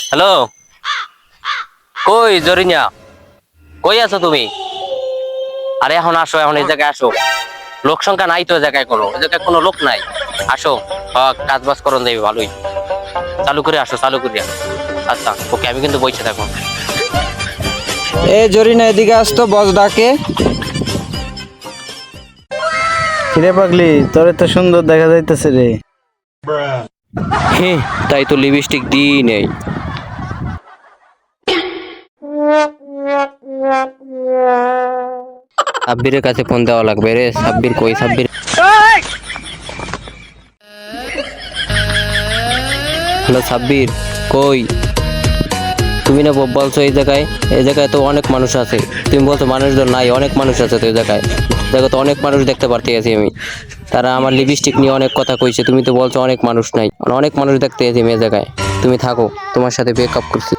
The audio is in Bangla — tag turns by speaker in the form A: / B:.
A: হ্যালো, কই জরিনা, কই আছো তুমি? আরে এখন আসো, এখন এই জায়গায় আসো। লোক সংখ্যা নাই তো, এই জায়গায় কোনো লোক নাই। আসো, কাজ বাজ করন যাবে ভালোই। চালু করে আসো, চালু করে। আচ্ছা ওকে, আমি কিন্তু বইছে থাকো।
B: এ জরিনা, এদিকে আসতো, বস ডাকে।
C: কিরে পাগলি, তোরে তো সুন্দর দেখা যাইতেছে রে।
A: হ্যাঁ, তাই তো লিপস্টিক দিই নেই। সাব্বিরের কাছে ফোন দেওয়া লাগবে রে। সাব্বির কই? সাব্বির, হ্যালো সাব্বির, কই? তুমি না বলছো এই জায়গায় তো অনেক মানুষ আছে। তুমি বলছো মানুষজন নাই, অনেক মানুষ আছে তো এই জায়গায়। দেখো তো, অনেক মানুষ দেখতে পারতেছি আমি। তারা আমার লিপস্টিক নিয়ে অনেক কথা কইছে। তুমি তো বলছো অনেক মানুষ নাই, অনেক মানুষ দেখতে আছি আমি এই জায়গায়। তুমি থাকো, তোমার সাথে ব্রেকআপ করছি।